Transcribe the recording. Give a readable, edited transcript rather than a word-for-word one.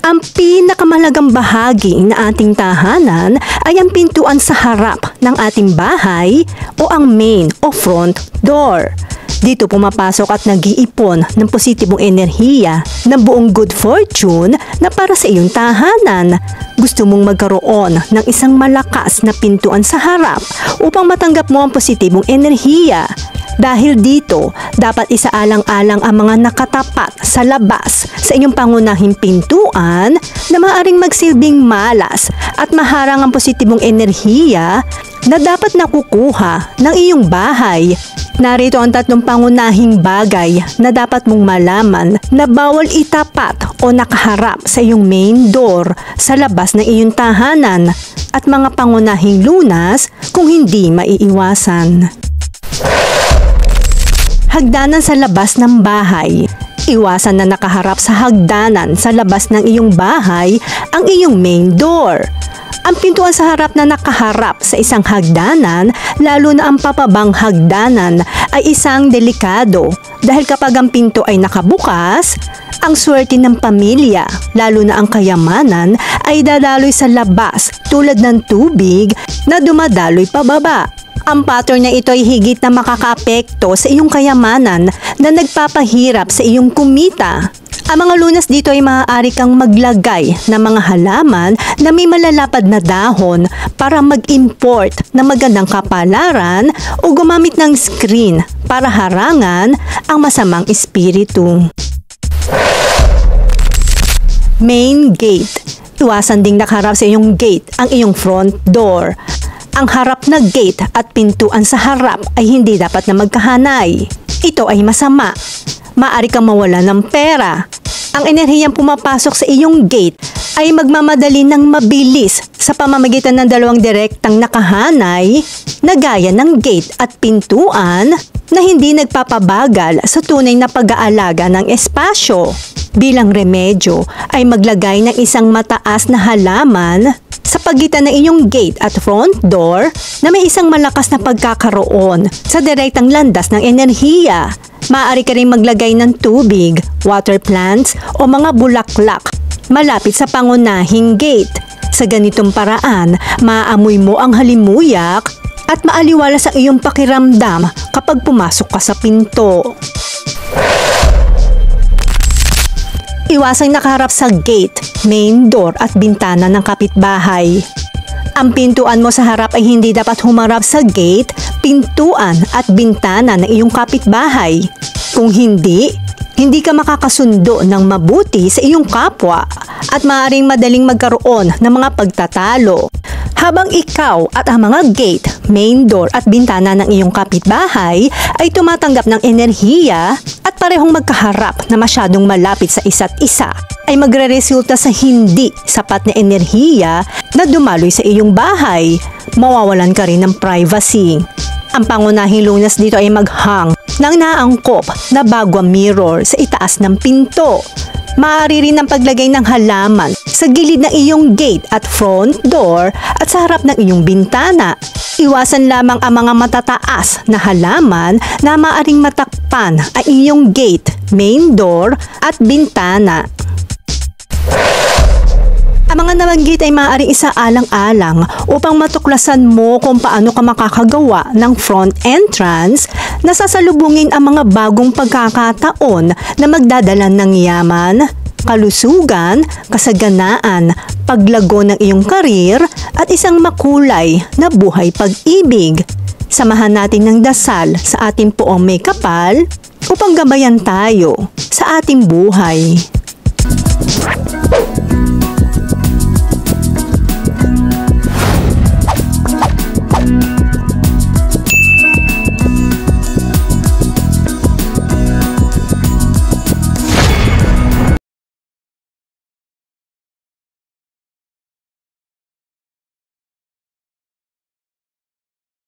Ang pinakamahalagang bahagi ng ating tahanan ay ang pintuan sa harap ng ating bahay o ang main o front door. Dito pumapasok at nag-iipon ng positibong enerhiya ng buong good fortune na para sa iyong tahanan. Gusto mong magkaroon ng isang malakas na pintuan sa harap upang matanggap mo ang positibong enerhiya. Dahil dito, dapat isaalang-alang ang mga nakatapat sa labas sa inyong pangunahing pintuan na maaaring magsilbing malas at maharang ang positibong enerhiya na dapat nakukuha ng iyong bahay. Narito ang 3 pangunahing bagay na dapat mong malaman na bawal itapat o nakaharap sa iyong main door sa labas ng iyong tahanan at mga pangunahing lunas kung hindi maiiwasan. Hagdanan sa labas ng bahay. Iwasan na nakaharap sa hagdanan sa labas ng iyong bahay ang iyong main door. Ang pintuan sa harap na nakaharap sa isang hagdanan, lalo na ang papabang hagdanan, ay isang delikado dahil kapag ang pinto ay nakabukas, ang swerte ng pamilya, lalo na ang kayamanan, ay dadaloy sa labas tulad ng tubig na dumadaloy pababa. Ang pattern na ito ay higit na makakaapekto sa iyong kayamanan na nagpapahirap sa iyong kumita. Ang mga lunas dito ay maaari kang maglagay ng mga halaman na may malalapad na dahon para mag-import ng magandang kapalaran o gumamit ng screen para harangan ang masamang espiritu. Main gate. Iwasan ding nakaharap sa iyong gate ang iyong front door. Ang harap na gate at pintuan sa harap ay hindi dapat na magkahanay. Ito ay masama. Maaari kang mawala ng pera. Ang enerhiyang pumapasok sa iyong gate ay magmamadali ng mabilis sa pamamagitan ng 2 direktang nakahanay na gaya ng gate at pintuan na hindi nagpapabagal sa tunay na pag-aalaga ng espasyo. Bilang remedyo ay maglagay ng isang mataas na halaman sa pagitan ng inyong gate at front door na may isang malakas na pagkakaroon sa direktang landas ng enerhiya. Maaari ka rin maglagay ng tubig, water plants o mga bulaklak malapit sa pangunahing gate. Sa ganitong paraan, maaamoy mo ang halimuyak at maaliwalas ang iyong pakiramdam kapag pumasok ka sa pinto. Iwasang nakaharap sa gate, main door at bintana ng kapitbahay. Ang pintuan mo sa harap ay hindi dapat humarap sa gate, pintuan at bintana ng iyong kapitbahay. Kung hindi ka makakasundo ng mabuti sa iyong kapwa at maaaring madaling magkaroon ng mga pagtatalo. Habang ikaw at ang mga gate, main door at bintana ng iyong kapitbahay ay tumatanggap ng enerhiya at parehong magkaharap na masyadong malapit sa isa't isa, ay magre-resulta sa hindi sapat na enerhiya na dumaloy sa iyong bahay. Mawawalan ka rin ng privacy. Ang pangunahing lunas dito ay maghang ng naangkop na bagwa mirror sa itaas ng pinto. Maaari rin ang paglagay ng halaman sa gilid ng iyong gate at front door at sa harap ng iyong bintana. Iwasan lamang ang mga matataas na halaman na maaaring matakpan ang iyong gate, main door at bintana. Ang mga nabanggit ay maaaring isaalang-alang upang matuklasan mo kung paano ka makakagawa ng front entrance na sasalubungin ang mga bagong pagkakataon na magdadala ng yaman, kalusugan, kasaganaan, paglago ng iyong karir at isang makulay na buhay pag-ibig. Samahan natin ng dasal sa ating poong may kapal upang gabayan tayo sa ating buhay.